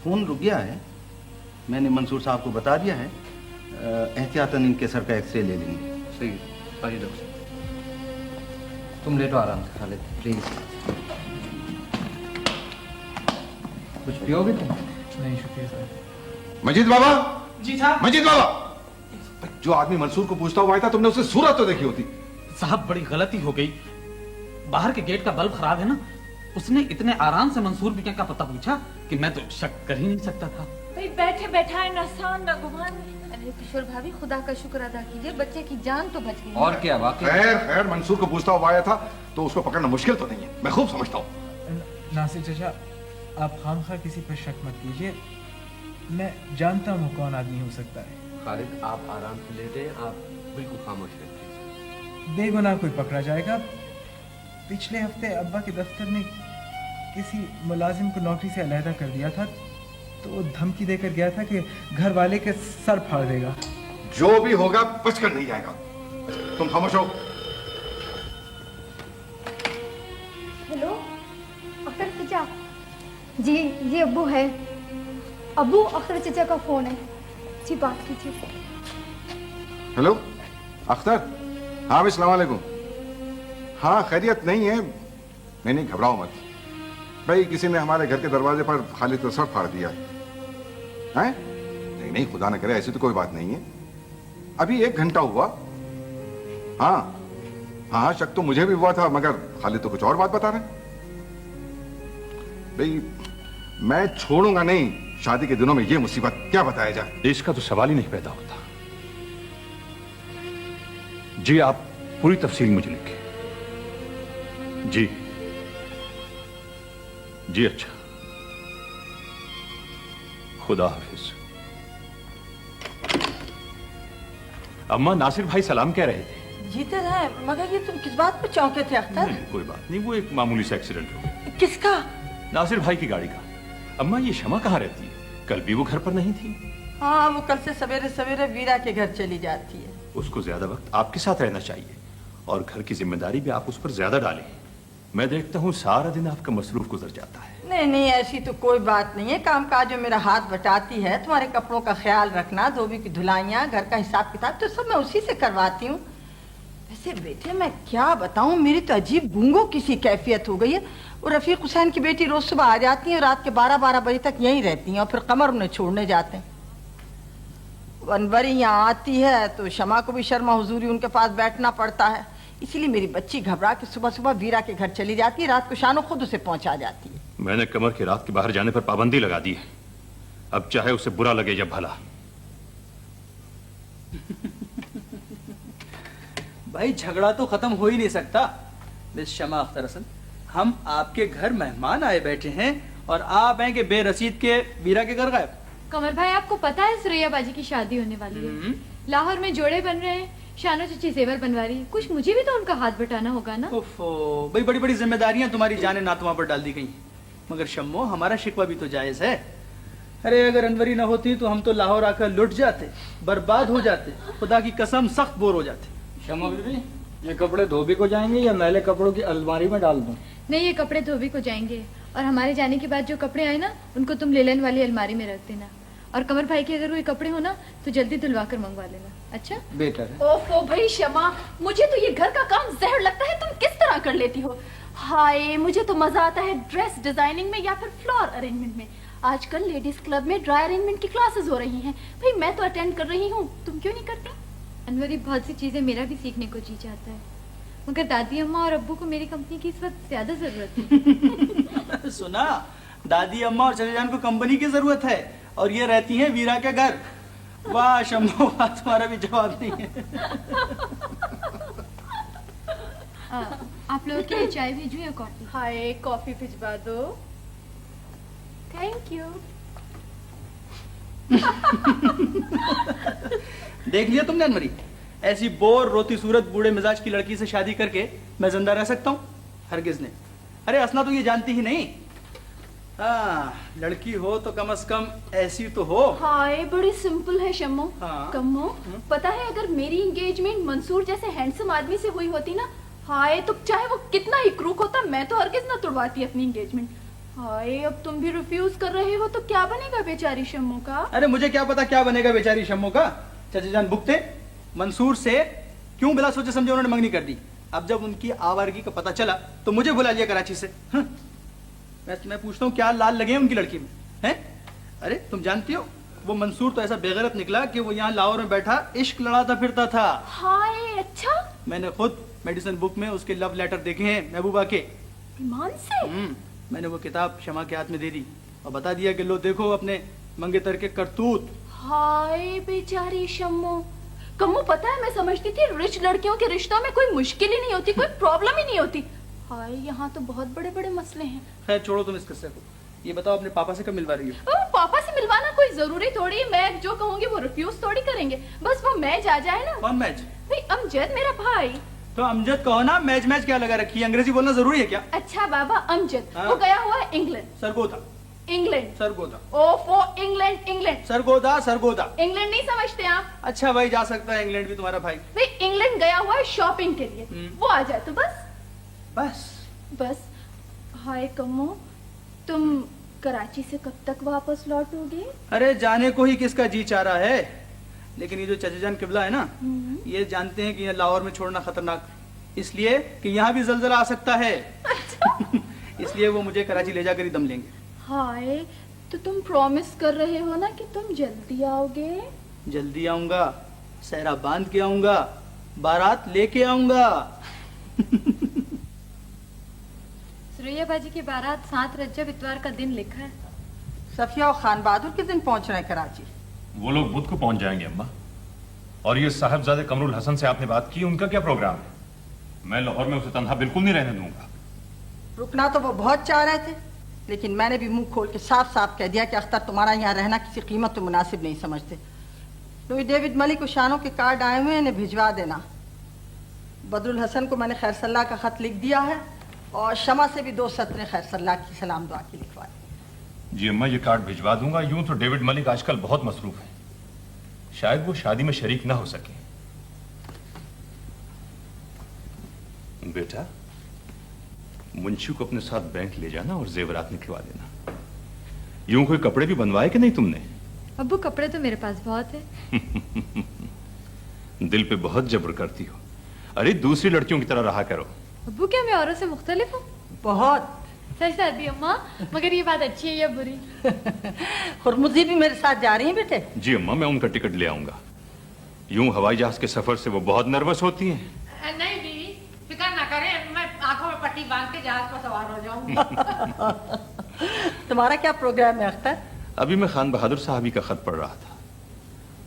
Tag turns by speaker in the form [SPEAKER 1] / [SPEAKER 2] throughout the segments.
[SPEAKER 1] खून रुक गया है। मैंने मंसूर साहब को बता दिया है, एहतियातन इनके सर का एक्सरे ले लेंगे।
[SPEAKER 2] सही, आइए डॉक्टर साहब। तुम लेटो आराम से खालिद, प्लीज। कुछ पियोगे तुम?
[SPEAKER 3] नहीं शुक्रिया साहब।
[SPEAKER 4] मजीद बाबा।
[SPEAKER 3] जी साहब।
[SPEAKER 4] मजीद बाबा, जो आदमी मंसूर को पूछता हुआ आया था, तुमने उसे सूरत तो देखी होती।
[SPEAKER 3] साहब बड़ी गलती हो गई, बाहर के गेट का बल्ब खराब है ना, उसने इतने आराम से मंसूर बिके का पता पूछा कि मैं तो शक कर ही नहीं सकता था।
[SPEAKER 5] भाई बैठे बैठाए नसान न गुमान।
[SPEAKER 6] अरे किशोर भाभी, खुदा का शुक्र अदा कीजिए, बच्चे की जान तो बच गई।
[SPEAKER 2] और क्या वाकई?
[SPEAKER 4] खैर खैर, मंसूर को पूछता हुआ आया था तो उसको पकड़ना मुश्किल तो नहीं है, मैं खूब समझता हूँ।
[SPEAKER 7] नासिर चाचा, आप खामखा किसी पर शक मत कीजिए, मैं जानता हूँ कौन आदमी हो सकता है।
[SPEAKER 2] खालिद आप आराम से लेटे, आप बिल्कुल खामोश रहिए।
[SPEAKER 7] बेगुनाह कोई पकड़ा जाएगा। पिछले हफ्ते अब्बा के दफ्तर में किसी मुलाजिम को नौकरी से अलहदा कर दिया था, तो वो धमकी देकर गया था कि घर वाले के सर फाड़ देगा।
[SPEAKER 4] जो भी होगा बचकर नहीं जाएगा। तुम खामोश हो।
[SPEAKER 6] हेलो अख्तर चचा। जी ये अब्बू है। अब्बू, अख्तर चचा का फोन है जी, बात कीजिए।
[SPEAKER 4] हेलो अख्तर। हाँ भाई, सलाम वालेकुम। हाँ खैरियत नहीं है। नहीं घबराओ मत भाई, किसी ने हमारे घर के दरवाजे पर खालिद का सर फाड़ दिया है। नहीं खुदा न करे, ऐसी तो कोई बात नहीं है। अभी 1 घंटा हुआ। हाँ शक तो मुझे भी हुआ था, मगर खालिद तो कुछ और बात बता रहे। भाई मैं छोड़ूंगा नहीं, शादी के दिनों में ये मुसीबत क्या बताया जाए।
[SPEAKER 8] इसका तो सवाल ही नहीं पैदा होता। जी आप पूरी तफसील मुझे लिखिए। जी अच्छा, खुदा हाफिज। अम्मा, नासिर भाई सलाम कह रहे थे।
[SPEAKER 9] जीते रहे, मगर ये तुम किस बात पे चौंके थे अख्तर?
[SPEAKER 8] नहीं कोई बात नहीं, वो एक मामूली सा एक्सीडेंट हो गया।
[SPEAKER 9] किसका?
[SPEAKER 8] नासिर भाई की गाड़ी का। अम्मा ये शमा कहाँ रहती है? कल भी वो घर पर नहीं थी।
[SPEAKER 9] हाँ, वो कल से सवेरे सवेरे वीरा के घर चली जाती है।
[SPEAKER 8] उसको ज्यादा वक्त आपके साथ रहना चाहिए और घर की जिम्मेदारी भी आप उस पर ज्यादा डालें। मैं देखता हूँ सारा दिन आपका मसरूफ गुजर जाता है।
[SPEAKER 9] नहीं ऐसी तो कोई बात नहीं है। काम काज जो मेरा हाथ बटाती है, तुम्हारे कपड़ों का ख्याल रखना, धोबी की धुलाइयाँ, घर का हिसाब किताब, तो सब मैं उसी से करवाती हूँ। वैसे बेटे मैं क्या बताऊँ, मेरी तो अजीब गूंगो किसी कैफियत हो गई है। वो रफीक हुसैन की बेटी रोज सुबह आ जाती है, रात के 12-12 बजे तक यहीं रहती हैं और फिर कमर उन्हें छोड़ने जाते हैं। अनवरी यहाँ आती है तो शमा को भी शर्मा हुजूरी उनके पास बैठना पड़ता है, इसीलिए मेरी बच्ची घबरा के सुबह सुबह वीरा के घर चली जाती है, रात को शानो खुद उसे पहुंचा जाती है।
[SPEAKER 8] मैंने कमर के रात के बाहर जाने पर पाबंदी लगा दी है, अब चाहे उसे बुरा लगे या भला।
[SPEAKER 3] भाई झगड़ा तो खत्म हो ही नहीं सकता। मिस शमा अख्तर हसन, हम आपके घर मेहमान आए बैठे हैं और आप हैं कि बेरसीद के वीरा के घर गायब।
[SPEAKER 5] कमर भाई आपको पता है सुरैया बाजी की शादी होने वाली है, लाहौर में जोड़े बन रहे हैं, शानो चची जेवर बनवा रही है, कुछ मुझे भी तो उनका हाथ बटाना होगा ना।
[SPEAKER 3] ओफो, भाई बड़ी बड़ी जिम्मेदारियां तुम्हारी जाने नातुआ पर डाल दी गई। मगर शम्मो, हमारा शिकवा भी तो जायज है। अरे अगर अनवरी ना होती तो हम तो लाहौर आकर लुट जाते, बर्बाद हो जाते, खुदा की कसम सख्त बोर हो जाते।
[SPEAKER 10] शम्मो बीबी, ये कपड़े धोबी को जाएंगे या मैले कपड़ों की अलमारी में डाल दूं?
[SPEAKER 5] नहीं, ये कपड़े धोबी को जाएंगे और हमारे जाने के बाद जो कपड़े आए ना उनको तुम लेलन वाली अलमारी में रख देना। और कमर भाई के अगर कोई कपड़े हो ना तो जल्दी धुलवा कर मंगवा लेना। अच्छा
[SPEAKER 10] बेटर है।
[SPEAKER 5] ओफो भाई शमा, मुझे तो ये घर का काम जहर लगता है, तुम किस तरह कर लेती हो। हाय, मुझे तो मजा आता है ड्रेस डिजाइनिंग में या फिर फ्लोर अरेंजमेंट में। आजकल लेडीज क्लब में ड्राई अरेंजमेंट की क्लासेस हो रही हैं, भाई मैं तो अटेंड कर रही हूँ, तुम क्यों नहीं करती? अनवरी, बहुत सी चीजें मेरा भी सीखने को जी चाहता है, मगर दादी अम्मा और अब्बू को मेरी कंपनी की इस वक्त ज्यादा जरूरत है।
[SPEAKER 3] सुना, दादी अम्मा और चचेजान को कंपनी की जरूरत है और ये रहती हैं वीरा के घर। वाह शम्मो वाह, तुम्हारा भी जवाब नहीं है।
[SPEAKER 5] आप लोगों के लिए चाय भेजूं या कॉफी? हाय, कॉफी भिजवा दो। Thank you.
[SPEAKER 3] देख लिया तुमने अनवरी, ऐसी बोर रोती सूरत बूढ़े मिजाज की लड़की से शादी करके मैं जिंदा रह सकता हूँ? हरगिज नहीं। अरे असना तो ये जानती ही नहीं। लड़की हो तो कम से कम ऐसी तो हो।
[SPEAKER 5] हाय, बड़ी सिंपल है शम्मो।
[SPEAKER 3] हाँ।
[SPEAKER 5] कम्मो, पता है अगर मेरी एंगेजमेंट मंसूर जैसे हैंडसम आदमी से हुई होती ना, हाय तो चाहे वो कितना ही क्रूक होता, मैं तो हरगिज ना तोड़वाती अपनी एंगेजमेंट। हाय, अब तुम भी रिफ्यूज कर रहे हो तो क्या बनेगा बेचारी शम्मो का?
[SPEAKER 3] अरे मुझे क्या पता क्या बनेगा बेचारी शम्मो का। चाचा जान भुगते मंसूर से क्यों बिना सोचे समझे उन्होंने मंगनी कर दी। अब जब उनकी आवारगी का पता चला तो मुझे बुला लिया कराची से। वैसे मैं पूछता हूँ क्या लाल लगे हैं उनकी लड़की में, हैं? अरे तुम जानती हो वो मंसूर तो ऐसा बेगैरत निकला कि वो यहाँ लाहौर में बैठा इश्क लड़ाता फिरता था।
[SPEAKER 5] हाय, अच्छा।
[SPEAKER 3] मैंने खुद मेडिसिन बुक में उसके लव लेटर देखे हैं महबूबा के।
[SPEAKER 5] ईमान से?
[SPEAKER 3] मैंने वो किताब शमा के हाथ में दे दी और बता दिया कि लो देखो अपने मंगेतर के करतूत।
[SPEAKER 5] हाय बेचारी शम्मो। कम्मो पता है मैं समझती थी रिच लड़कियों के रिश्तों में कोई मुश्किल ही नहीं होती, कोई प्रॉब्लम ही नहीं होती। हाय, यहाँ तो बहुत बड़े बड़े मसले हैं।
[SPEAKER 3] खैर छोड़ो तुम इस किस्से को, ये बताओ अपने पापा से कब मिलवा रही हो?
[SPEAKER 5] पापा से मिलवाना कोई जरूरी थोड़ी, मैं जो कहूँगी वो रिफ्यूज थोड़ी करेंगे। बस वो मैच आ जाए ना।
[SPEAKER 3] कौन मैच?
[SPEAKER 5] भाई अमजद मेरा भाई।
[SPEAKER 3] तो अमजद कहो ना, मैच मैच क्या लगा रखी है, अंग्रेजी बोलना जरूरी है क्या?
[SPEAKER 5] अच्छा बाबा अमजद,
[SPEAKER 3] हाँ?
[SPEAKER 5] वो गया हुआ है इंग्लैंड।
[SPEAKER 3] सरगोदा।
[SPEAKER 5] इंग्लैंड।
[SPEAKER 3] सरगोदा।
[SPEAKER 5] ओफो, England England.
[SPEAKER 3] Sargodha Sargodha.
[SPEAKER 5] England नहीं समझते आप?
[SPEAKER 3] अच्छा भाई जा सकता है इंग्लैंड भी तुम्हारा भाई।
[SPEAKER 5] भाई इंग्लैंड गया हुआ है शॉपिंग के लिए, वो आ जाए तो बस।
[SPEAKER 3] बस
[SPEAKER 5] बस। हाय कम्मो, तुम कराची से कब तक वापस लौटोगे?
[SPEAKER 3] अरे जाने को ही किसका जी चाह रहा है, लेकिन ये जो चचेजान किबला है ना, ये जानते हैं कि यहाँ लाहौर में छोड़ना खतरनाक, इसलिए कि यहाँ भी जलजला आ सकता है।
[SPEAKER 5] अच्छा।
[SPEAKER 3] इसलिए वो मुझे कराची ले जाकर ही दम लेंगे।
[SPEAKER 5] हाय, तो तुम प्रॉमिस कर रहे हो ना कि तुम जल्दी आओगे?
[SPEAKER 3] जल्दी आऊंगा, सहरा बांध के आऊंगा, बारात लेके आऊंगा।
[SPEAKER 6] सुरैया बाजी की बारात 7 रजब इतवार का दिन लिखा है।
[SPEAKER 9] सफिया और खान बहादुर किस दिन पहुंच रहे हैं कराची?
[SPEAKER 8] वो लोग बुध को पहुंच जाएंगे अम्मा। और ये साहबजादे कमरुल हसन से आपने बात की, उनका क्या प्रोग्राम है? मैं लाहौर में उसे तन्हा बिल्कुल नहीं रहने दूंगा।
[SPEAKER 9] रुकना तो वो बहुत चाह रहे थे, लेकिन मैंने भी मुंह खोल के साफ साफ कह दिया कि अख्तर तुम्हारा यहाँ रहना किसी कीमत तो मुनासिब नहीं समझते। लुई डेविड मलिक को शानों के कार्ड आए हुए हैं, इन्हें भिजवा देना। बदरुल हसन को मैंने खैर सल्लाह का खत लिख दिया है और शमा से भी 2 सत्रें खैर सल्लाह की सलाम दुआ की लिखवा दी।
[SPEAKER 8] जी अम्मा, ये कार्ड भिजवा दूंगा। यूं तो डेविड मलिक आजकल बहुत मसरूफ है, शायद वो शादी में शरीक ना हो सके। बेटा, मुंशी को अपने साथ बैंक ले जाना और जेवरात निकलवा देना। यूं कोई कपड़े भी बनवाए कि नहीं तुमने?
[SPEAKER 6] अब्बू कपड़े तो मेरे पास बहुत है।
[SPEAKER 8] दिल पे बहुत जबर करती हो। अरे दूसरी लड़कियों की तरह रहा करो।
[SPEAKER 6] अब्बू क्या मैं औरों से मुख्तलिफ हूँ?
[SPEAKER 9] बहुत।
[SPEAKER 6] सच दादी अम्मा, मगर ये बात अच्छी है या बुरी?
[SPEAKER 9] खुरमुजी भी मेरे साथ जा रही हैं बेटे?
[SPEAKER 8] जी अम्मा, मैं उनका टिकट ले आऊंगा। यूं हवाई जहाज के सफर से वो बहुत नर्वस होती हैं।
[SPEAKER 11] नहीं बीवी, फिक्र ना करें, मैं आंखों में पट्टी बांध के जहाज पर सवार हो जाऊंगी।
[SPEAKER 9] तुम्हारा क्या प्रोग्राम है अख्तर?
[SPEAKER 8] अभी मैं खान बहादुर साहबी का खत पढ़ रहा था।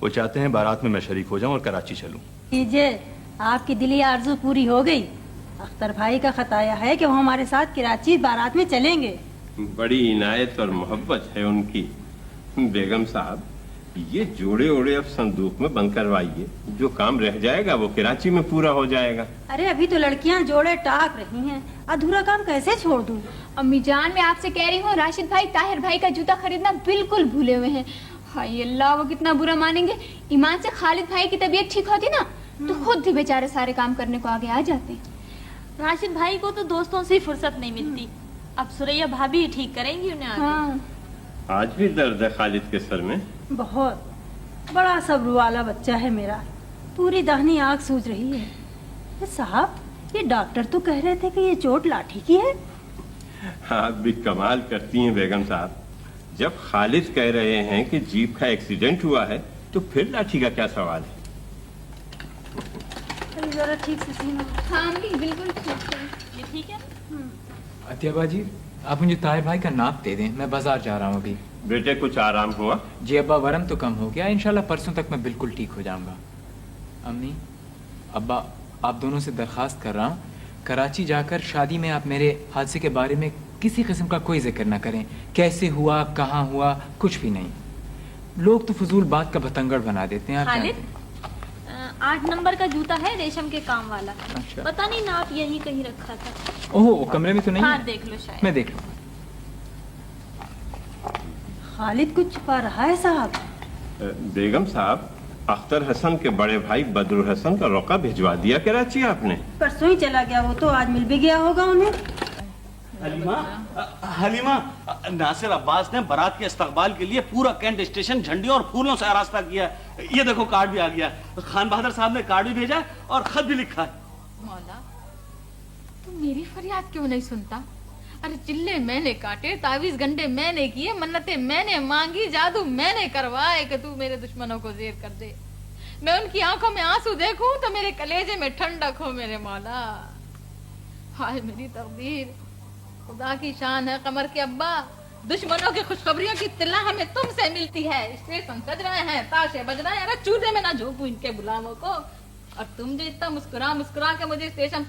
[SPEAKER 8] वो चाहते हैं बारात में मैं शरीक हो जाऊं और कराची चलूं।
[SPEAKER 12] कीजिए, आपकी दिली आरजू पूरी हो गई। अख्तर भाई का खत आया है कि वो हमारे साथ कराची बारात में चलेंगे।
[SPEAKER 13] बड़ी इनायत और मोहब्बत है उनकी। बेगम साहब, ये जोड़े ओड़े अब संदूक में बंद करवाइए, जो काम रह जाएगा वो कराची में पूरा हो जाएगा।
[SPEAKER 12] अरे अभी तो लड़कियां जोड़े टाक रही हैं, अधूरा काम कैसे छोड़ दूं?
[SPEAKER 14] अम्मी जान, मैं आपसे कह रही हूँ राशिद भाई ताहिर भाई का जूता खरीदना बिल्कुल भूले हुए हैं। हाय अल्लाह, वो कितना बुरा मानेंगे। ईमान से खालिद भाई की तबीयत ठीक होती ना तो खुद ही बेचारे सारे काम करने को आगे आ जाते।
[SPEAKER 15] राशिद भाई को तो दोस्तों से फुर्सत नहीं मिलती, अब सुरैया भाभी ठीक करेंगी उन्हें आगे।
[SPEAKER 14] हाँ।
[SPEAKER 13] आज भी दर्द है खालिद के सर में?
[SPEAKER 12] बहुत बड़ा सब्र वाला बच्चा है मेरा, पूरी दाहिनी आंख सूज रही है। साहब, ये डॉक्टर तो कह रहे थे कि ये चोट लाठी की है।
[SPEAKER 13] आप भी कमाल करती हैं बेगम साहब। जब खालिद कह रहे हैं कि जीप का एक्सीडेंट हुआ है तो फिर लाठी का क्या सवाल है?
[SPEAKER 12] जरा ठीक से सीना।
[SPEAKER 14] हाँ बिल्कुल ठीक है।
[SPEAKER 15] ये ठीक है।
[SPEAKER 2] अतिया बाजी, आप मुझे ताहिर भाई का नाप दे दें, मैं बाजार जा रहा हूँ अभी।
[SPEAKER 13] बेटे कुछ आराम हुआ?
[SPEAKER 2] जी अब्बा, वरम तो कम हो गया, इंशाल्लाह परसों तक मैं बिल्कुल ठीक हो जाऊंगा। अम्मी अब्बा, आप दोनों से दरख्वास्त कर रहा हूँ, कराची जाकर शादी में आप मेरे हादसे के बारे में किसी किस्म का कोई जिक्र ना करें। कैसे हुआ, कहाँ हुआ, कुछ भी नहीं। लोग तो फजूल बात का बतंगड़ बना देते हैं।
[SPEAKER 15] खालिद, 8 नंबर का जूता है रेशम के काम वाला।
[SPEAKER 2] अच्छा।
[SPEAKER 15] पता नहीं नाप यहीं कहीं रखा था।
[SPEAKER 2] ओह, कमरे में तो नहीं?
[SPEAKER 15] हाँ देख लो, शायद
[SPEAKER 2] मैं देख लूँ।
[SPEAKER 12] खालिद कुछ छुपा रहा है साहब।
[SPEAKER 13] बेगम साहब, अख्तर हसन के बड़े भाई बदरुल हसन का रोका भिजवा दिया कराची आपने?
[SPEAKER 12] परसों ही चला गया, वो तो आज मिल भी गया होगा उन्हें।
[SPEAKER 16] हलीमा, हलीमा, नासिर अब्बास ने बारात के इस्तकबाल के लिए पूरा कैंट स्टेशन झंडियों और फूलों से आरास्ता किया है। ये देखो कार्ड भी आ गया। खान बहादुर साहब ने कार्ड भी भेजा है और खत भी लिखा है।
[SPEAKER 11] मौला, तू मेरी फरियाद क्यों नहीं सुनता? अरे चिल्ले मैंने काटे, तावीज गंडे मैंने किए, मन्नतें मैंने मांगी, जादू मैंने करवाए कि तू मेरे दुश्मनों को जेर कर दे। मैं उनकी आंखों में आंसू देखूं तो मेरे कलेजे में ठंडक हो मेरे मौला। हाय मेरी तकदीर, खुदा की शान है कमर के अब्बा, दुश्मनों की खुशखबरियों की इत्तला हमें तुमसे मिलती है। स्टेशन सज रहे हैं, ताशे बज रहे हैं, अरे चूल्हे में ना झोंकूं इनके गुलामों को। और तुम जो इतना मुस्कुरा मुस्कुरा के मुझे स्टेशन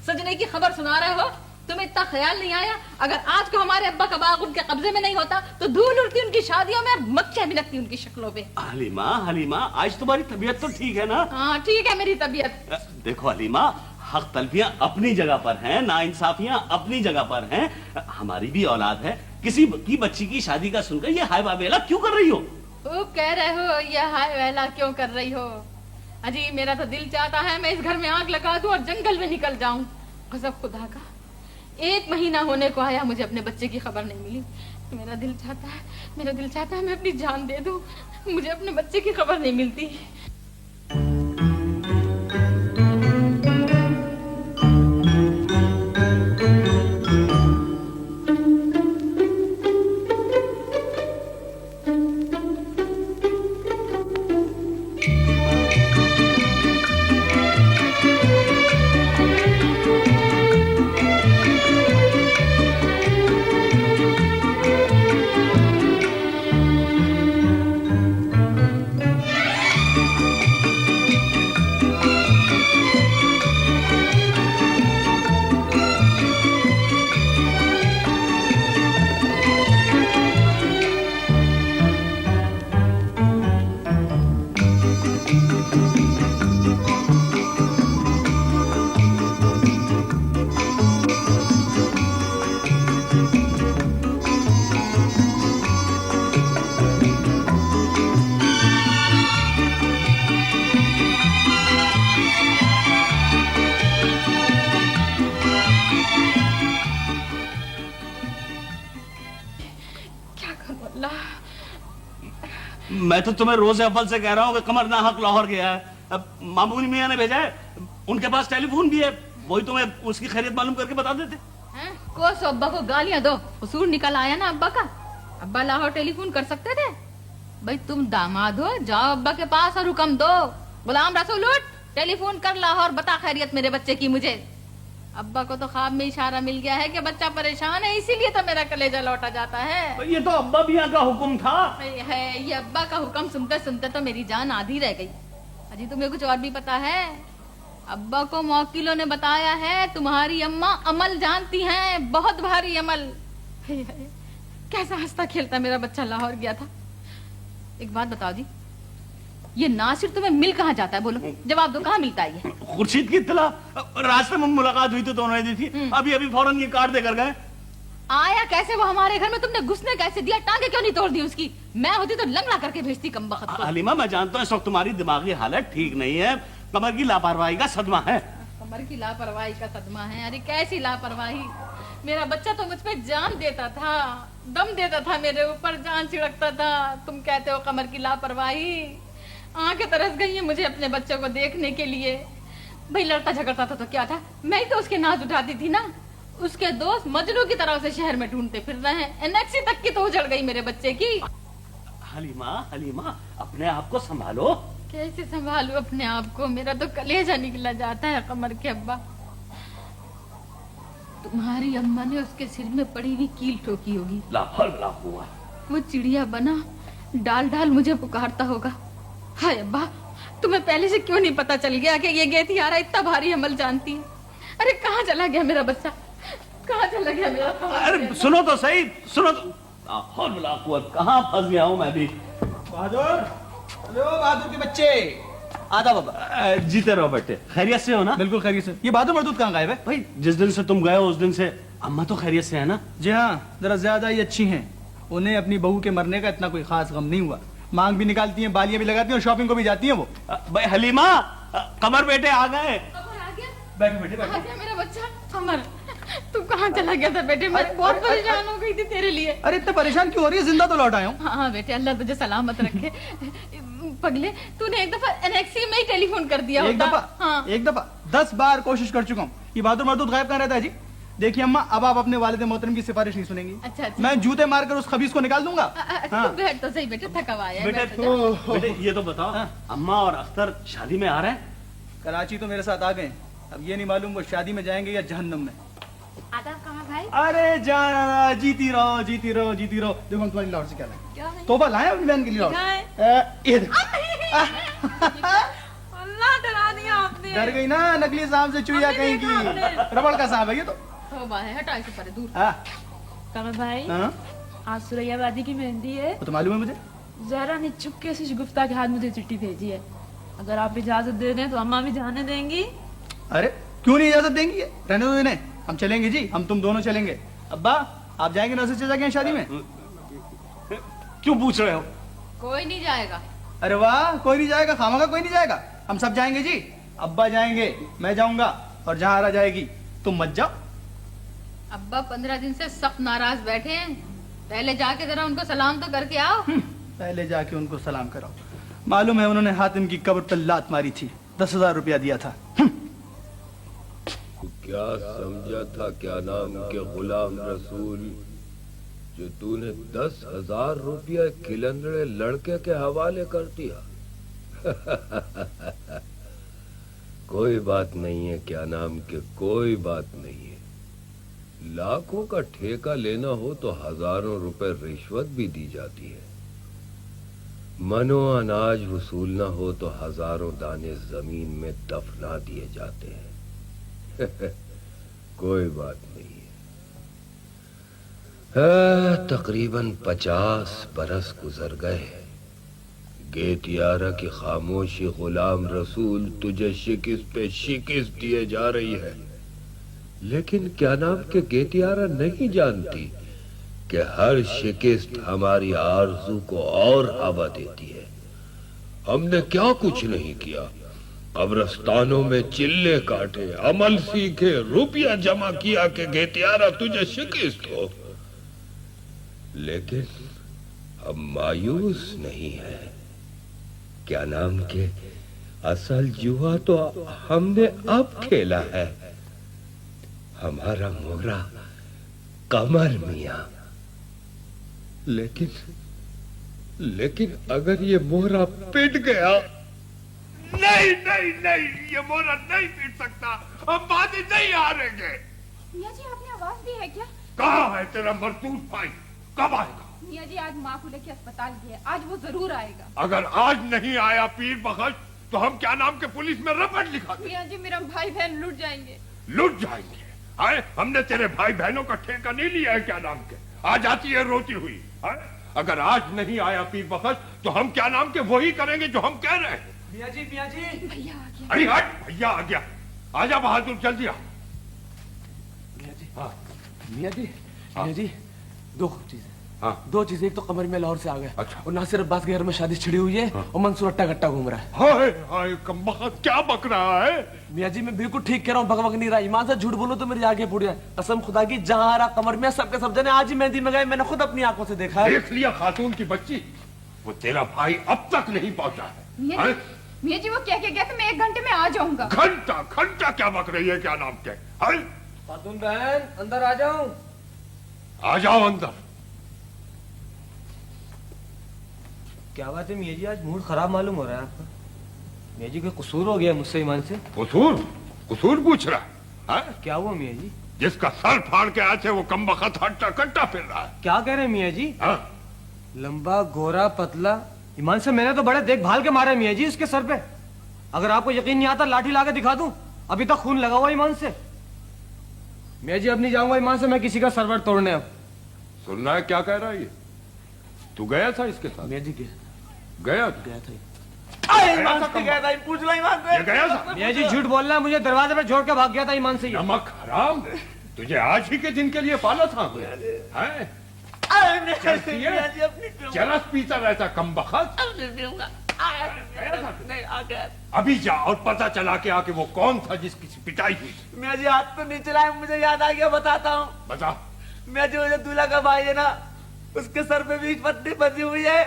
[SPEAKER 11] सजने की खबर सुना रहे हो, तुम्हें इतना ख्याल नहीं आया अगर आज को हमारे अब्बा का बाग उनके कब्जे में नहीं होता तो धूल उड़ती उनकी शादियों में और मक्खियां भी लगती उनकी शक्लों पे।
[SPEAKER 16] हलीमा, हलीमा, आज तुम्हारी तबीयत तो ठीक है ना?
[SPEAKER 11] हाँ ठीक है मेरी तबीयत।
[SPEAKER 16] देखो हलीमा, हक तलफियां अपनी जगह पर हैं, नाइंसाफियां अपनी जगह पर हैं। हमारी भी औलाद है, किसी की बच्ची की शादी का सुनकर ये हाय बाबेला क्यों कर रही हो?
[SPEAKER 11] वो कह रहे हो ये हाय वेला क्यों कर रही हो? अजी मेरा तो दिल चाहता है मैं इस घर में आग लगा दूं और जंगल में निकल जाऊं। कसम खुदा का, 1 महीना होने को आया मुझे अपने बच्चे की खबर नहीं मिली। मेरा दिल चाहता है मैं अपनी जान दे दूं, मुझे अपने बच्चे की खबर नहीं मिलती।
[SPEAKER 16] मैं तो तुम्हें रोज अव्वल से कह रहा हूँ कि कमर नाहक लाहौर गया है। अब मामूनी मियाँ ने भेजा है, उनके पास टेलीफोन भी है, वही तुम्हें उसकी खैरियत मालूम करके बता देते।
[SPEAKER 11] कोस अब्बा को गालियां दो, उसूल निकल आया ना अब्बा का। अब्बा लाहौर टेलीफोन कर सकते थे? भाई तुम दामाद हो, जाओ अब्बा के पास और हुक्म दो, गुलाम रसूल उठ, टेलीफोन कर लाहौर, बता खैरियत मेरे बच्चे की मुझे। अब्बा को तो ख्वाब में इशारा मिल गया है कि बच्चा परेशान है, इसीलिए तो मेरा कलेजा लौटा जाता है।
[SPEAKER 16] ये तो अब्बा मियाँ का हुक्म था।
[SPEAKER 11] है ये अब्बा का हुक्म सुनते सुनते तो मेरी जान आधी रह गई। अजी तुम्हें कुछ और भी पता है? अब्बा को मौकिलों ने बताया है तुम्हारी अम्मा अमल जानती हैं, बहुत भारी अमल। कैसा हंसता खेलता मेरा बच्चा लाहौर गया था। एक बात बताओ जी, ये नासिर तुम्हें मिल कहाँ जाता है? बोलो, जवाब दो, कहाँ मिलता है ये?
[SPEAKER 16] खुर्शीद की इत्तला, रास्ते में मुलाकात हुई तो उन्होंने दी थी, अभी फौरन ये कार्ड देकर गए।
[SPEAKER 11] आया कैसे वो हमारे घर में? तुमने घुसने कैसे दिया? टांगे क्यों नहीं तोड़ दी उसकी? मैं होती तो लंगड़ा करके भेजती कमबख्त को।
[SPEAKER 16] हलीमा, मैं जानता हूँ इस वक्त तुम्हारी दिमागी हालत ठीक नहीं है, कमर की लापरवाही का सदमा है।
[SPEAKER 11] कमर की लापरवाही का सदमा है? अरे कैसी लापरवाही? मेरा बच्चा तो मुझ पे जान देता था, दम देता था, मेरे ऊपर जान छिड़कता था। तुम कहते हो कमर की लापरवाही? आंखें तरस गई है मुझे अपने बच्चे को देखने के लिए। भाई लड़ता झगड़ता था तो क्या था, मैं ही तो उसके नाज उठाती थी ना। उसके दोस्त मजनू की तरह से शहर में ढूंढते फिर रहे हैं। एनेक्सी तक की तो उजड़ गई मेरे बच्चे की।
[SPEAKER 16] हलीमा, हलीमा, अपने आप को संभालो।
[SPEAKER 11] कैसे संभालूं अपने आप को? मेरा तो कलेजा निकला जाता है कमर के अब्बा। तुम्हारी अम्मा ने उसके सिर में पड़ी हुई कील ठोकी होगी।
[SPEAKER 16] हुआ
[SPEAKER 11] वो चिड़िया बना डाल डाल मुझे पुकारता होगा। हाय अब्बा, तुम्हें पहले से क्यों नहीं पता चल गया कि ये गेतियारा इतना भारी अमल जानती है? अरे कहाँ चला गया मेरा बच्चा? कहाँ चला गया मेरा?
[SPEAKER 16] अरे सुनो तो सही, सुनो तो। कहाँ फंस गया हूँ मैं भी।
[SPEAKER 3] बहादुर, हेलो बहादुर के बच्चे, आदा बाबा।
[SPEAKER 16] जीते रहो बेटे, खैरियत से हो ना?
[SPEAKER 3] बिल्कुल खैरियत से। ये बहादुर मरदूद कहाँ गायब है?
[SPEAKER 16] भाई जिस दिन से तुम गए हो उस दिन से अम्मा तो खैरियत से है ना?
[SPEAKER 3] जी हाँ, जरा ज्यादा ही अच्छी हैं। उन्हें अपनी बहू के मरने का इतना कोई खास गम नहीं हुआ। मांग भी निकालती हैं, बालियां भी लगाती हैं और शॉपिंग को भी जाती हैं वो।
[SPEAKER 16] भाई हलीमा, कमर बेटे आ गए।
[SPEAKER 11] आ गया?
[SPEAKER 3] बैठो बेटे, बैठो।
[SPEAKER 11] आ गया मेरा बच्चा कमर। तू कहाँ चला गया था बेटे? मैं बहुत परेशान हो गई थी तेरे लिए।
[SPEAKER 3] अरे इतने परेशान क्यों हो रही है? जिंदा तो लौट आया हूँ।
[SPEAKER 11] हाँ बेटे, अल्लाह तुझे सलामत रखे। पगले, तूने एक दफा एनएक्सी में ही टेलीफोन कर दिया
[SPEAKER 3] एक
[SPEAKER 11] होता।
[SPEAKER 3] दफा?
[SPEAKER 11] हाँ।
[SPEAKER 3] एक दफा 10 बार कोशिश कर चुका हूँ। ये बहादुर मरदूद गायब कहाँ रहता है जी? देखिए अम्मा, अब आप अपने वालिद मोहतरम की सिफारिश नहीं सुनेंगी।
[SPEAKER 11] अच्छा।
[SPEAKER 3] मैं जूते मारकर उस खबीस को निकाल दूंगा।
[SPEAKER 11] तू बैठ तो सही बेटे, थका हुआ है। बैठ तो जा।
[SPEAKER 16] बेटे ये तो बताओ, अम्मा और अख्तर शादी में आ रहे हैं?
[SPEAKER 3] कराची तो मेरे साथ आ गए, अब ये नहीं मालूम वो शादी में जाएंगे या जहन्नुम में।
[SPEAKER 14] आदाब कहाँ भाई?
[SPEAKER 3] अरे जाना, जीती रहो जीती रहो जीती रहो। देखो हम तुम्हारी लाहौर से क्या लाए? तोहफा लाए अपनी बहन के लिए लाहौर। ये देखो।
[SPEAKER 11] अल्लाह डरा दिया आपने।
[SPEAKER 3] डर गई ना, नकली सांप से चुईया कहीं की। रबड़ का सांप है ये तो।
[SPEAKER 11] तौबा है, हटा इसे परे दूर।
[SPEAKER 12] कमर भाई,
[SPEAKER 3] हाँ?
[SPEAKER 12] आज सुरैया वादी की मेहंदी है।
[SPEAKER 3] वो तो मालूम है मुझे।
[SPEAKER 12] जहरा ने चुपके से शगुफ्ता के हाथ मुझे चिट्ठी भेजी है। अगर आप इजाजत दे दें तो अम्मा भी जाने देंगी।
[SPEAKER 3] अरे क्यों नहीं इजाजत देंगी? रहने दो इन्हें, हम चलेंगे जी, हम तुम दोनों चलेंगे। अब्बा आप जाएंगे नौसे चचा के शादी में?
[SPEAKER 16] क्यों पूछ रहे हो?
[SPEAKER 11] कोई नहीं जाएगा।
[SPEAKER 3] अरे वाह, कोई नहीं जाएगा? खामगा कोई नहीं जाएगा? हम सब जाएंगे जी। अब्बा जाएंगे, मैं जाऊंगा, और जहां आरा जाएगी तुम मत जाओ।
[SPEAKER 11] अब्बा 15 दिन से सख्त नाराज बैठे हैं, पहले जाके जरा उनको सलाम तो करके आओ।
[SPEAKER 3] पहले जाके उनको सलाम कराओ। मालूम है उन्होंने हातिम की कब्र पर लात मारी थी, 10,000 रुपया दिया था।
[SPEAKER 17] क्या समझा था क्या नाम के गुलाम रसूल, जो तूने 10,000 रुपया खिलंदड़े लड़के के हवाले कर दिया? कोई बात नहीं है क्या नाम के, कोई बात नहीं है। लाखों का ठेका लेना हो तो हजारों रुपए रिश्वत भी दी जाती है। मनो अनाज वसूलना हो तो हजारों दाने जमीन में दफना दिए जाते हैं। कोई बात नहीं है। तकरीबन 50 बरस गुजर गए। गेतियारा की खामोशी गुलाम रसूल तुझे शिकिस्त पे शिकिस्त दिए जा रही है, लेकिन क्या नाम के गेतियारा नहीं जानती कि हर शिकिस्त हमारी आरज़ू को और हवा देती है। हमने क्या कुछ नहीं किया, कब्रस्तानों में चिल्ले काटे, अमल सीखे, रुपया जमा किया कि गेतियारा तुझे शिकस्त हो, लेकिन हम मायूस नहीं है। क्या नाम के असल जुआ तो हमने अब खेला है। हमारा मोहरा कमर मियां, लेकिन अगर ये मोहरा पिट गया।
[SPEAKER 18] नहीं नहीं नहीं, ये मोहरा नहीं पीट सकता, हम बातें नहीं हारेंगे।
[SPEAKER 5] मियाँ जी आपने आवाज दी है क्या?
[SPEAKER 18] कहाँ है तेरा मरतूस भाई, कब आएगा?
[SPEAKER 5] मियाँ जी आज माँ को लेके अस्पताल गए, आज वो जरूर आएगा।
[SPEAKER 18] अगर आज नहीं आया पीर बख्श तो हम क्या नाम के पुलिस में रपट लिखा दें।
[SPEAKER 5] मियाँ जी मेरा भाई बहन लुट जाएंगे।
[SPEAKER 18] लुट जाएंगे? आए, हमने तेरे भाई बहनों का ठेका नहीं लिया है क्या नाम के, आ जाती है रोती हुई। अगर आज नहीं आया पीर बख्श तो हम क्या नाम के वही करेंगे जो हम कह रहे हैं।
[SPEAKER 3] मियाँ जी
[SPEAKER 5] भैया आ गया।
[SPEAKER 18] अरे हट, भैया आ गया, आजा बहादुर जल्दी आ।
[SPEAKER 19] मियाँ जी, हाँ मियाँ जी, मियाँ जी, दो चीजें।
[SPEAKER 18] हाँ।
[SPEAKER 19] दो चीजें, एक तो कमर में लाहौर से आ गए।
[SPEAKER 18] अच्छा।
[SPEAKER 19] और नासिर अब्बास के घर में शादी छिड़ी हुई है। हाँ। और मंसूर अट्टा गट्टा घूम रहा है।
[SPEAKER 18] हाय हाय कमबख्त क्या बक रहा है?
[SPEAKER 19] मियाँ जी मैं बिल्कुल ठीक कह रहा हूँ, बकबक नहीं रहा। ईमान से झूठ बोलूं तो मेरी आगे फूट जाए। कसम खुदा की, जहाँ आ रहा कमर में सबके सब जने आज ही मेहंदी में गए, मैंने खुद अपनी आंखों से देखा है।
[SPEAKER 18] देख लिया खातून की बच्ची, वो तेरा भाई अब तक नहीं पहुंचा है।
[SPEAKER 5] मियाँ जी वो क्या गया था, मैं 1 घंटे में आ जाऊंगा।
[SPEAKER 18] घंटा घंटा क्या बक रही है क्या नाम के?
[SPEAKER 19] खातून बहन अंदर आ जाऊं?
[SPEAKER 18] आ जाओ अंदर।
[SPEAKER 19] क्या बात है मियाँ जी, आज मूड खराब मालूम हो रहा है आपका। मियाँ जी कोई कसूर हो गया मुझसे ईमान से?
[SPEAKER 18] कसूर? कसूर पूछ रहा है?
[SPEAKER 19] क्या हुआ मियाँ जी?
[SPEAKER 18] जिसका सर फाड़ के आए थे वो कमबख्त हट्टा कट्टा फिर रहा है।
[SPEAKER 19] क्या कह रहे हैं मियाँ जी? लंबा गोरा पतला, ईमान से मैंने तो बड़े देखभाल के मारे मियाँ जी उसके सर पे। अगर आपको यकीन नहीं आता लाठी लाके दिखा दूं, अभी तक खून लगा हुआ ईमान से। मियाँ जी अब नहीं जाऊंगा ईमान से मैं किसी का सरवर तोड़ने। अब
[SPEAKER 18] सुनना है क्या कह रहा है ये? तू गया था इसके साथ?
[SPEAKER 19] मियाँ जी
[SPEAKER 18] गया
[SPEAKER 19] था।
[SPEAKER 16] गया था, पूछ लो ईमान से।
[SPEAKER 18] ये गया था?
[SPEAKER 19] मियाँ जी झूठ बोल रहा है, मुझे दरवाजे पे छोड़ के भाग गया था ईमान से।
[SPEAKER 18] नमक हराम, तुझे आज ही के दिन के लिए पाला था। चलस पीता रहता कमबख्त।
[SPEAKER 16] नहीं आकर
[SPEAKER 18] अभी जा और पता चला के आके वो कौन था जिसकी पिटाई हुई।
[SPEAKER 16] मैं जी हाथ तो नहीं चलाए, मुझे याद आ गया, बताता हूँ।
[SPEAKER 18] बता।
[SPEAKER 16] मैं जो दूल्हा का भाई है ना, उसके सर पे भी पट्टी बंधी हुई है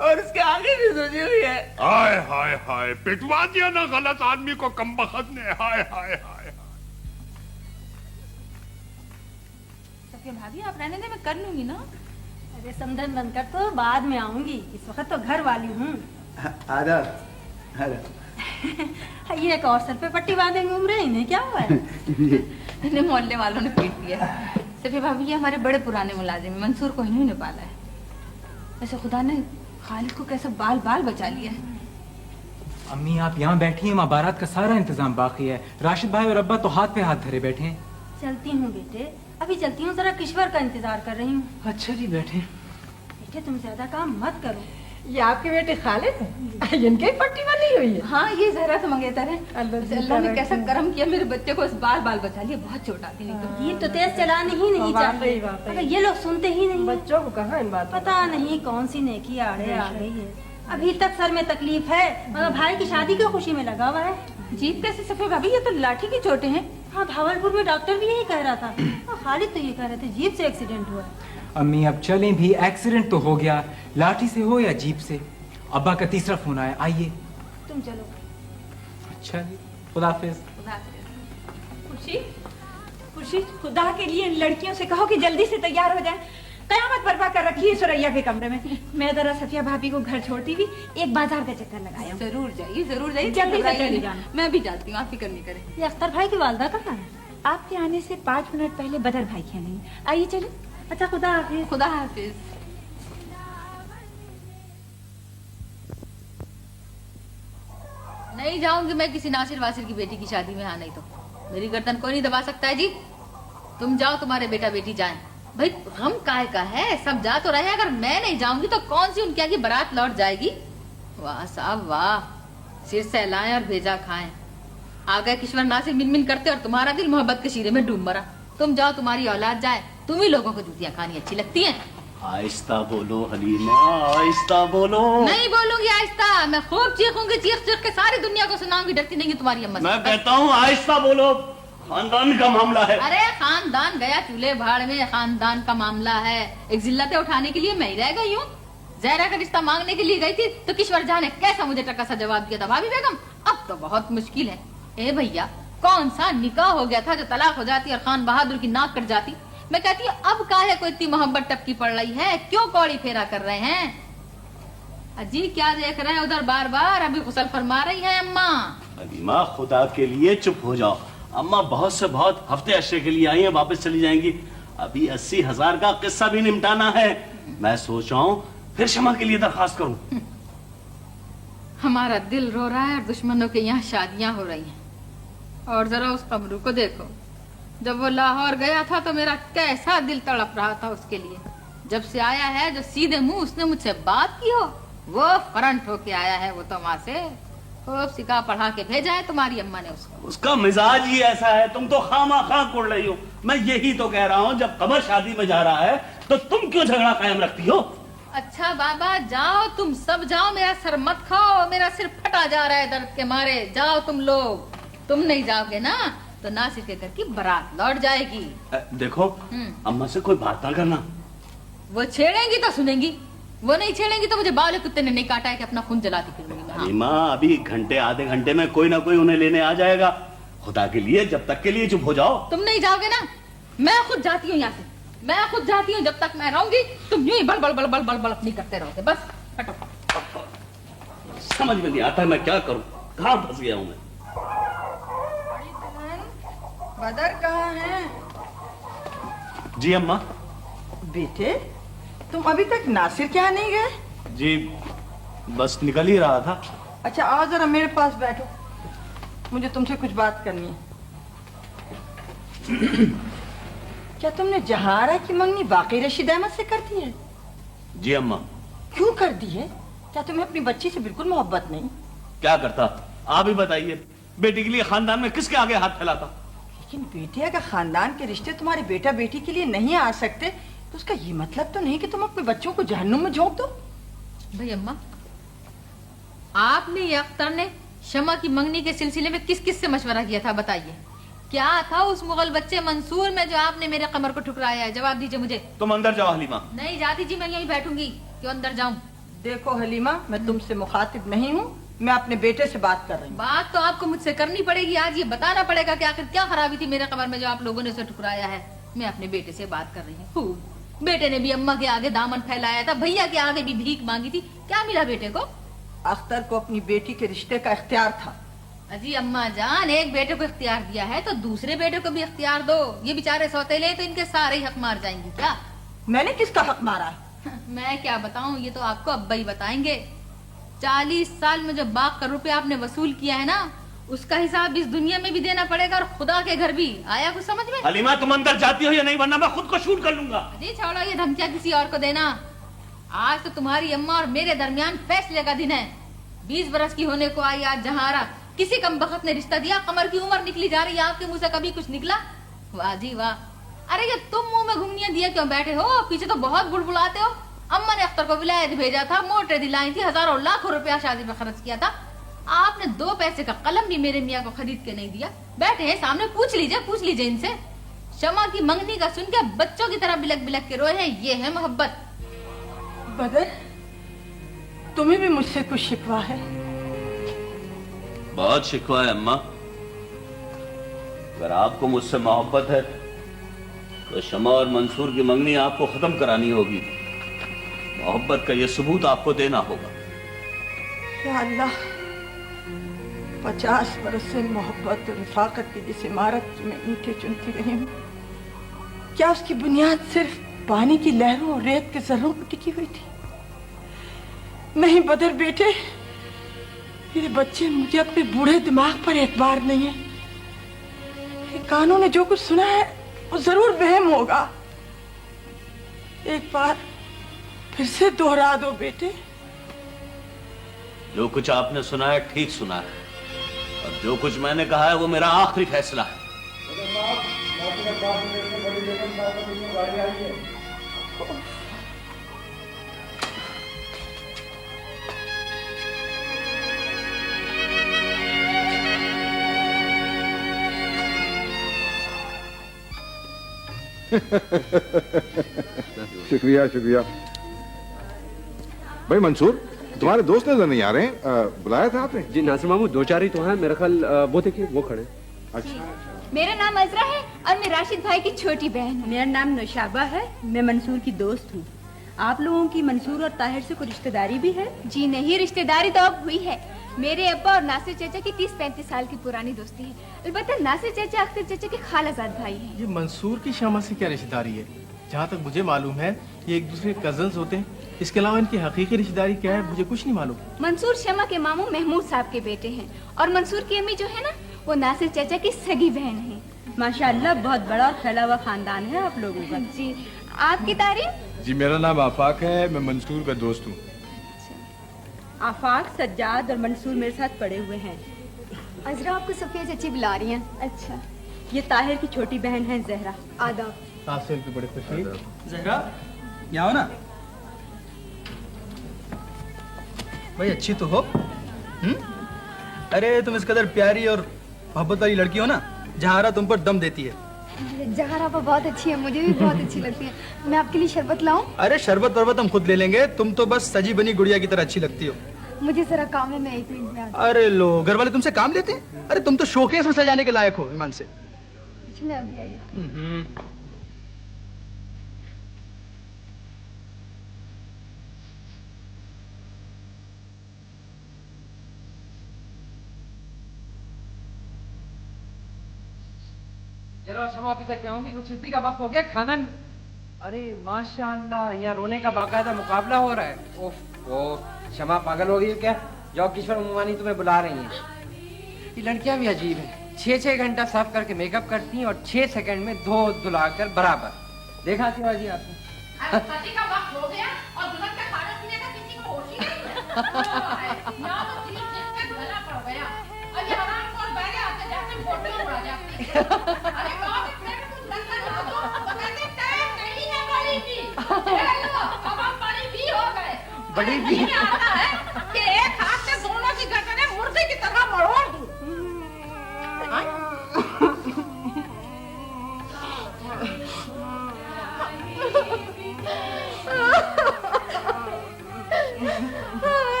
[SPEAKER 16] और उसके आगे भी सूजी हुई है।
[SPEAKER 18] हाय हाय हाय, पिटवा दिया ना गलत आदमी को कमबख्त ने। हाय हाय हाय।
[SPEAKER 15] सफिया भाभी आप रहने दे, मैं कर लूंगी ना।
[SPEAKER 12] अरे समधन बनकर तो बाद में आऊंगी, इस वक्त तो घर वाली हूँ। ये एक और सर पे पट्टी बांधे घूम रहे, इन्हें क्या हुआ है?
[SPEAKER 15] इन्हें मोहल्ले वालों ने पीट दिया। सफिया भाभी ये हमारे बड़े पुराने मुलाजिम है, मंसूर को इन्हीं ने पाला है। वैसे खुदा ने खालिद को कैसे बाल बाल बचा लिया है।
[SPEAKER 2] अम्मी आप यहाँ बैठी हैं, वहाँ बारात का सारा इंतजाम बाकी है। राशिद भाई और अब्बा तो हाथ पे हाथ धरे बैठे हैं।
[SPEAKER 12] चलती हूँ बेटे, अभी चलती हूँ, जरा किश्वर का इंतजार कर रही हूँ।
[SPEAKER 2] अच्छा जी बैठे।
[SPEAKER 12] बेटे तुम ज्यादा काम मत करो।
[SPEAKER 9] ये आपके बेटे खालिद इनके ही पट्टी बनी हुई है।
[SPEAKER 15] हाँ ये जहरा तो मंगेतर है। अल्लाह ने कैसा करम किया, मेरे बच्चे को इस बाल बाल बचा लिया। बहुत चोट आती है।
[SPEAKER 12] ये तो तेज चलाने ही नहीं चाहिए, अगर ये लोग सुनते ही नहीं।
[SPEAKER 9] बच्चों को कहाँ इन बात,
[SPEAKER 12] पता नहीं कौन सी नेकी आड़े आ गई है। अभी तक सर में तकलीफ है, मगर भाई की शादी की खुशी में लगा हुआ है।
[SPEAKER 15] जीत कैसे सफे भाभी, ये तो लाठी की चोटें हैं।
[SPEAKER 12] हाँ भावलपुर में डॉक्टर भी यही कह रहा था, और खालिद तो ये कह रहे थे जीप से एक्सीडेंट हुआ है।
[SPEAKER 2] अम्मी अब चलें भी, एक्सीडेंट तो हो गया, लाठी से हो या जीप से। अब्बा का तीसरा फोन आया, आइए।
[SPEAKER 12] तुम चलो।
[SPEAKER 2] अच्छा जी, खुदा हाफिज।
[SPEAKER 11] खुशी खुशी, खुदा के लिए लड़कियों से कहो कि जल्दी से तैयार हो जाएं। कयामत बर्पा कर रखी है सुरैया के कमरे में। मैं जरा सफिया भाभी को घर छोड़ती भी एक बाजार का चक्कर लगाया।
[SPEAKER 15] जरूर जाइए, जरूर जाइए,
[SPEAKER 11] जल्दी से चली जाना।
[SPEAKER 15] मैं भी जाती हूँ, आप फिक्र नहीं करें।
[SPEAKER 12] ये अख्तर भाई की वालदा कहाँ है?
[SPEAKER 11] आपके आने से 5 मिनट पहले बदर भाई के नहीं। आइए चले।
[SPEAKER 12] अच्छा खुदा हाफिज।
[SPEAKER 15] खुदा हाफिज। नहीं जाऊंगी मैं किसी नासिर वासिर की बेटी की शादी में। हाँ नहीं तो मेरी गर्दन कोई नहीं दबा सकता है जी। तुम जाओ, तुम्हारे बेटा बेटी जाएं। भाई गम काहे का है, सब जा तो रहे। अगर मैं नहीं जाऊंगी तो कौन सी उनके आगे बारात लौट जाएगी। वाह साहब वाह, सिर सहलाएं और भेजा खाएं। आ गए किश्वर नासिर मिन मिन करते और तुम्हारा दिल मोहब्बत के शीरे में डूब मरा। तुम जाओ, तुम्हारी औलाद जाए, तुम ही लोगों को जूतियां खानी अच्छी लगती हैं।
[SPEAKER 16] आहिस्ता बोलो हलीमा, आहिस्ता बोलो।
[SPEAKER 15] नहीं बोलूंगी आहिस्ता, मैं खूब चीखूंगी, चीख चीख के सारी दुनिया को सुनाऊंगी। डरती नहीं तुम्हारी अम्मा से।
[SPEAKER 16] मैं कहता हूँ आहिस्ता बोलो, खानदान का मामला है।
[SPEAKER 15] अरे खानदान गया चूल्हे भाड़ में, खानदान का मामला है। एक जिल्लतें उठाने के लिए मैं ही रह गई हूँ। जहरा का रिश्ता मांगने के लिए गई थी तो किश्वर जहाँ ने कैसा मुझे टक्का सा जवाब दिया था। भाभी बेगम अब तो बहुत मुश्किल है। ए भैया, कौन सा निकाह हो गया था जो तलाक हो जाती और खान बहादुर की नाक कट जाती। मैं कहती हूँ अब काहे को इतनी मोहब्बत टपकी पड़ रही है, क्यों कौड़ी फेरा कर रहे हैं। अजी क्या देख रहे हैं उधर बार बार, अभी गुसल फरमा रही है अम्मा।
[SPEAKER 16] हलीमा खुदा के लिए चुप हो जाओ। अम्मा बहुत से बहुत हफ्ते अशरे के लिए आई हैं, वापस चली जाएंगी। अभी 80,000 का किस्सा भी निपटाना है। मैं सोच रहा हूँ फिर शमा के लिए दरखास्त करूँ।
[SPEAKER 15] हमारा दिल रो रहा है और दुश्मनों के यहाँ शादियां हो रही हैं। और जरा उस कमरू को देखो, जब वो लाहौर गया था तो मेरा कैसा दिल तड़प रहा था उसके लिए। जब से आया है जो सीधे मुंह उसने मुझसे बात की हो, वो फ्रंट होके आया है। वो तो वहां से खूब सिखा पढ़ा के भेजा है तुम्हारी अम्मा ने उसको।
[SPEAKER 16] उसका मिजाज ही ऐसा है, तुम तो खामा खा कुड़ रही हो। मैं यही तो कह रहा हूँ, जब कमर शादी में जा रहा है तो तुम क्यों झगड़ा कायम रखती हो।
[SPEAKER 15] अच्छा बाबा जाओ, तुम सब जाओ, मेरा सर मत खाओ, मेरा सिर फटा जा रहा है दर्द के मारे। जाओ तुम लोग, तुम नहीं जाओगे ना तो नासिर के घर की बारात लौट जाएगी।
[SPEAKER 16] देखो अम्मा से कोई बात ना करना।
[SPEAKER 15] वो छेड़ेंगी तो सुनेंगी, वो नहीं छेड़ेंगी तो मुझे बावले कुत्ते ने नहीं काटा है कि अपना खून जलाती फिरूंगी।
[SPEAKER 16] हलीमा अभी घंटे आधे घंटे में कोई ना कोई उन्हें लेने आ जाएगा। खुदा के लिए जब तक के लिए चुप हो जाओ।
[SPEAKER 15] तुम नहीं जाओगे ना, मैं खुद जाती हूँ यहाँ से, मैं खुद जाती हूँ। जब तक मैं रहूंगी तुम यूं ही बल बल बल बल बल बल अपनी करते रहोगे। बस हटो।
[SPEAKER 16] समझ में नहीं आता मैं क्या करूँ, कहाँ फंस गया हूँ मैं।
[SPEAKER 9] बदर कहाँ है?
[SPEAKER 16] जी अम्मा।
[SPEAKER 9] बेटे तुम अभी तक नासिर के यहाँ नहीं गए?
[SPEAKER 16] जी बस निकल ही रहा था।
[SPEAKER 9] अच्छा आओ जरा मेरे पास बैठो, मुझे तुमसे कुछ बात करनी है। क्या तुमने जहारा की मंगनी वाकई रशीद अहमद से कर दी है?
[SPEAKER 16] जी अम्मा।
[SPEAKER 9] क्यों कर दी है? क्या तुम्हें अपनी बच्ची से बिल्कुल मोहब्बत नहीं?
[SPEAKER 16] क्या करता आप ही बताइए, बेटी के लिए खानदान में किसके आगे हाथ फैलाता।
[SPEAKER 9] लेकिन बेटे अगर खानदान के रिश्ते तुम्हारे बेटा बेटी के लिए नहीं आ सकते तो उसका ये मतलब तो नहीं कि तुम अपने बच्चों को जहन्नुम में झोंक दो।
[SPEAKER 15] भाई अम्मा आपने या अख्तर ने शमा की मंगनी के सिलसिले में किस किस से मशवरा किया था, बताइए। क्या था उस मुगल बच्चे मंसूर में जो आपने मेरे कमर को ठुकराया है? जवाब दीजिए मुझे।
[SPEAKER 16] तुम अंदर जाओ हलीमा।
[SPEAKER 15] नहीं जाती जी, मैं यहीं बैठूंगी। क्यों अंदर जाऊं?
[SPEAKER 9] देखो हलीमा, मैं तुमसे मुखातिब नहीं हूँ, मैं अपने बेटे से बात कर रही हूँ।
[SPEAKER 15] बात तो आपको मुझसे करनी पड़ेगी। आज ये बताना पड़ेगा कि आखिर क्या खराबी थी मेरे कमर में जो आप लोगों ने उसे ठुकराया है। मैं अपने बेटे से बात कर रही हूँ। खूब। बेटे ने भी अम्मा के आगे दामन फैलाया था, भैया के आगे भी भीख मांगी थी। क्या मिला बेटे को?
[SPEAKER 9] अख्तर को अपनी बेटी के रिश्ते का इख्तियार था।
[SPEAKER 15] अजी अम्मा जान, एक बेटे को इख्तियार दिया है तो दूसरे बेटे को भी इख्तियार दो। ये बेचारे सौतेले तो इनके सारे ही हक मार जाएंगे। क्या
[SPEAKER 9] मैंने किसका हक मारा है?
[SPEAKER 15] मैं क्या बताऊं, ये तो आपको अब्बा ही बताएंगे। 40 साल में जो बाग का रुपया आपने वसूल किया है ना, उसका हिसाब इस दुनिया में भी देना पड़ेगा और खुदा के घर भी। आया कुछ समझ में?
[SPEAKER 16] हलीमा तुम अंदर जाती हो या नहीं, वरना मैं खुद को शूट कर लूंगा।
[SPEAKER 15] अजी छोड़ो ये धमकियां किसी और को देना। आज तो तुम्हारी अम्मा और मेरे दरमियान फैसले का दिन है। 20 बरस की होने को आई आज जहारा, किसी कम बखत ने रिश्ता दिया। कमर की उम्र निकली जा रही है, आपके मुंह से कभी कुछ निकला? वाह जी वाह। अरे ये तुम मुंह में घुंघनियां दिए क्यों बैठे हो? पीछे तो बहुत बुड़बुड़ाते हो। अम्मा ने अख्तर को विलायत भेजा था, मोटे दिलाई थी, हजारों लाखों रुपया शादी में खर्च किया था। आपने 2 पैसे का कलम भी मेरे मियाँ को खरीद के नहीं दिया। बैठे हैं सामने, पूछ लीजिए इनसे। शमा की मंगनी का सुन के बच्चों की तरह बिलक बिलक के रोए हैं। ये है मोहब्बत।
[SPEAKER 9] बदर, तुम्हें भी मुझसे कुछ शिकवा है?
[SPEAKER 16] बहुत शिकवा है अम्मा। अगर आपको मुझसे मोहब्बत है तो शमा और मंसूर की मंगनी आपको खत्म करानी होगी। मोहब्बत का ये सबूत आपको देना होगा।
[SPEAKER 9] या अल्लाह, 50 बरस से मोहब्बत और रफाकत की जिस इमारत में ईंटें चुनती रही हूँ, क्या उसकी बुनियाद सिर्फ पानी की लहरों और रेत के जर्रों पर टिकी हुई थी? नहीं बदर बेटे, मेरे बच्चे, मुझे अपने बूढ़े दिमाग पर एतबार नहीं है। ये कानों ने जो कुछ सुना है वो जरूर वहम होगा। एक बार फिर से दोहरा दो बेटे।
[SPEAKER 16] जो कुछ आपने सुना है ठीक सुना है, और जो कुछ मैंने कहा है वो मेरा आखिरी फैसला है।
[SPEAKER 4] शुक्रिया शुक्रिया। भाई मंसूर, तुम्हारे दोस्त नजर नहीं आ रहे हैं, बुलाया था आपने?
[SPEAKER 20] जी नासिर मामू, 2-4 ही तो हैं मेरा ख्याल। वो देखिए वो खड़े।
[SPEAKER 4] अच्छा,
[SPEAKER 14] मेरा नाम अजरा है और मैं राशिद भाई की छोटी बहन हूँ।
[SPEAKER 12] मेरा नाम नौशाबा है, मैं मंसूर की दोस्त हूँ। आप लोगों की मंसूर और ताहिर से कोई रिश्तेदारी भी है?
[SPEAKER 14] जी नहीं, रिश्तेदारी तो अब हुई है। मेरे अब्बा और नासिर चाचा की 30-35 साल की पुरानी दोस्ती है। अलबत्ता नासिर चाचा अख्तर चाचा के खालाजाद भाई हैं।
[SPEAKER 3] ये मंसूर की शमा से क्या रिश्तेदारी है? जहाँ तक मुझे मालूम है ये एक दूसरे के कजन्स होते हैं। इसके अलावा इनकी हकीकी रिश्तेदारी क्या है मुझे कुछ नहीं मालूम।
[SPEAKER 14] मंसूर शमा के मामू महमूद साहब के बेटे हैं और मंसूर की अम्मी जो है ना, वो नासिर चाचा की सगी बहन है।
[SPEAKER 12] माशाअल्लाह, बहुत बड़ा और फैला हुआ खानदान है आप लोगों का।
[SPEAKER 14] जी, आपकी तारीफ?
[SPEAKER 21] जी मेरा नाम आफाक है, मैं मंसूर का दोस्त हूँ।
[SPEAKER 12] आफाक, सज्जाद और मंसूर मेरे साथ पड़े हुए हैं।
[SPEAKER 14] अजरा आपको सफिया चाची बुला रही हैं। अच्छा,
[SPEAKER 12] ये ताहिर की छोटी बहन है जहरा।
[SPEAKER 14] आदाब।
[SPEAKER 3] आपसे इनकी बड़ी खुशी। जहरा, यहाँ हो ना भाई, अच्छी तो हो। अरे तुम इस कदर प्यारी और मोहब्बत वाली लड़की हो ना, जहारा तुम पर दम देती है।
[SPEAKER 5] जहारा आप बहुत अच्छी है, मुझे भी बहुत अच्छी लगती है। मैं आपके लिए शरबत लाऊं?
[SPEAKER 3] अरे शरबत वरबत हम खुद ले लेंगे, तुम तो बस सजी बनी गुड़िया की तरह अच्छी लगती हो।
[SPEAKER 5] मुझे जरा काम है, मैं 1 मिनट में आती हूं।
[SPEAKER 3] अरे लो, घर वाले तुमसे काम लेते हैं? अरे तुम तो शोकेस में सजाने के लायक हो ईमान से।
[SPEAKER 5] चलिए अभी आइए।
[SPEAKER 19] चलो क्षमा ऑफिसर कहूँगी कुछ छुट्टी का वक्त हो गया, खाना। अरे माशाअल्लाह, यहाँ रोने का बाकायदा मुकाबला हो रहा है। ओह, क्षमा पागल हो गई क्या? जाओ, किशोर मुमानी तुम्हें बुला रही हैं। ये लड़कियां भी अजीब हैं, 6-6 घंटा साफ करके मेकअप करती हैं और 6 सेकंड में धो धुलाकर बराबर। देखा शिवा जी आपने?
[SPEAKER 15] शादी का वक्त हो गया और दुल्हन का खाना पीने का किसी को होश ही नहीं। ना तो तीन दिन का गला पड़ गया और ये हराम खोर बैठे आपके जाके फोटो उड़ा जाती है। अरे बाप रे, दुल्हन का ना तो बकायदे टाइम नहीं है बड़ी भी। चलो अब हम बड़ी भी हो गए।
[SPEAKER 19] बड़ी भी
[SPEAKER 15] आता है कि एक हाथ से दोनों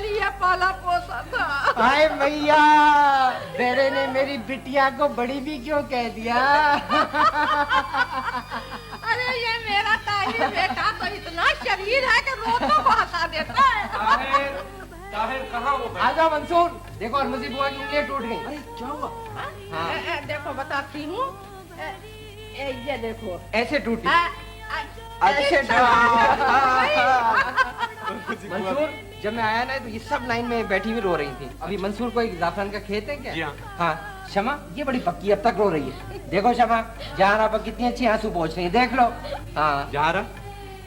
[SPEAKER 9] लिए पाला पोसा था।
[SPEAKER 1] हाय भैया, बेरे ने मेरी बिटिया को बड़ी भी क्यों कह दिया?
[SPEAKER 9] अरे ये मेरा ताली बेटा तो इतना शरीर है कि रोतों को हंसा देता है।
[SPEAKER 19] ताहिर कहाँ वो?
[SPEAKER 1] आजा मंसूर, देखो हरमजी बुआ की उंगलियां टूट गई।
[SPEAKER 19] अरे क्या हुआ?
[SPEAKER 1] हाँ।
[SPEAKER 9] देखो बताती हूँ, ये देखो
[SPEAKER 1] ऐसे टूटी।
[SPEAKER 9] ऐसे
[SPEAKER 1] मंसूर, जब मैं आया ना तो ये सब लाइन में बैठी हुई रो रही थी। अभी मंसूर को एक जाफरान का खेत है क्या?
[SPEAKER 19] जी
[SPEAKER 1] हाँ। शमा ये बड़ी पक्की अब तक रो रही है। देखो शमा, जहारा पर कितनी अच्छी आंसू पहुँच रही है, देख लो। हाँ
[SPEAKER 20] जहारा,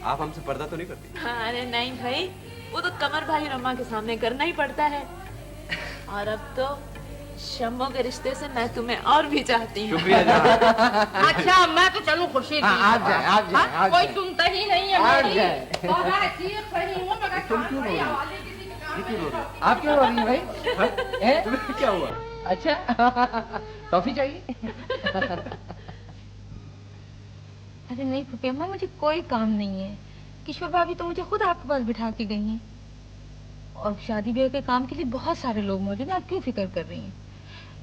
[SPEAKER 20] आप हमसे पर्दा तो नहीं करती?
[SPEAKER 22] हाँ, अरे नहीं भाई, वो तो कमर भाई रमा के सामने करना ही पड़ता है। और अब तो शम्मो के रिश्ते से मैं तुम्हें और भी चाहती हूँ।
[SPEAKER 19] शुक्रिया जहारा।
[SPEAKER 9] अच्छा मैं तो चलूं खुर्शीद।
[SPEAKER 1] आप जाए, आप जाए,
[SPEAKER 9] हाँ,
[SPEAKER 1] आप
[SPEAKER 9] कोई
[SPEAKER 1] जाए।
[SPEAKER 9] सुनता ही नहीं है
[SPEAKER 1] आप
[SPEAKER 9] मेरी।
[SPEAKER 1] जाए।
[SPEAKER 9] और मैं चीख रही हूँ, मगर
[SPEAKER 1] तुम क्यों रो रही हो?
[SPEAKER 9] हो?
[SPEAKER 1] आप क्यों रो रही हो भाई?
[SPEAKER 19] तुम्हें क्या हुआ?
[SPEAKER 1] अच्छा टॉफी चाहिए?
[SPEAKER 11] अरे नहीं फूफियम्मा, मुझे कोई काम नहीं है। किशोर भाभी तो मुझे खुद आपके पास बिठा के गई हैं। और शादी ब्याह के काम के लिए बहुत सारे लोग मौजूद हैं, आप क्यों फिक्र कर रही हैं?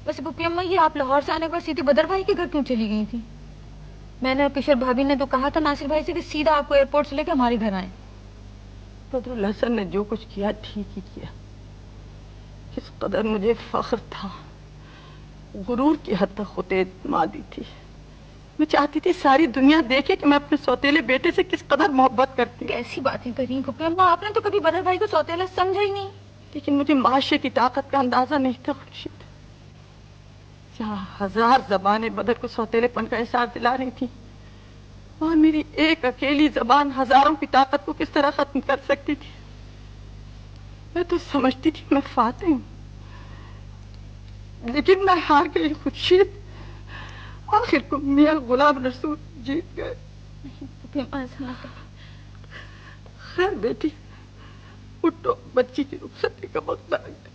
[SPEAKER 11] वैसे फूफियम्मा, ये आप लाहौर से आने के बाद सीधे बदर भाई के घर क्यों चली गई थी? मैंने और किशोर भाभी ने तो कहा था नासिर भाई से कि सीधा आपको एयरपोर्ट से लेकर हमारे घर आए।
[SPEAKER 9] बदरुल हसन ने जो कुछ किया ठीक ही किया। किस कदर मुझे फख्र था, गुरूर की हद तक खुद एतमादी थी। मैं चाहती थी सारी दुनिया देखे कि मैं अपने सौतेले बेटे से किस कदर मोहब्बत करती हूँ।
[SPEAKER 11] कैसी बातें करी फूफियम्मा, आपने तो कभी बदर भाई को सौतेला समझा ही नहीं।
[SPEAKER 9] लेकिन मुझे माशरे की ताकत का अंदाजा नहीं था खुर्शीद। जहाँ 1000 ज़बानें बदर को सौतेलेपन का एहसास दिला रही थी, और मेरी एक अकेली ज़बान हजारों की ताकत को किस तरह खत्म कर सकती थी। मैं तो समझती थी मैं फातिह हूँ, लेकिन मैं हार गई खुर्शीद। आखिर को मियां गुलाम रसूल जीत गए। खैर बेटी, उठो, बच्ची की रुखसती का वक्त आ गया।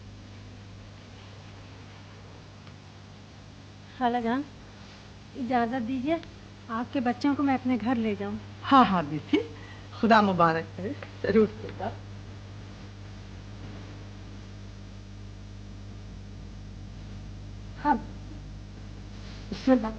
[SPEAKER 12] खाला जान, इजाजत दीजिए, आपके बच्चों को मैं अपने घर ले जाऊं।
[SPEAKER 9] हाँ हाँ बेटी, खुदा मुबारक करे। जरूर बेटा। हाँ बिस्मिल्लाह।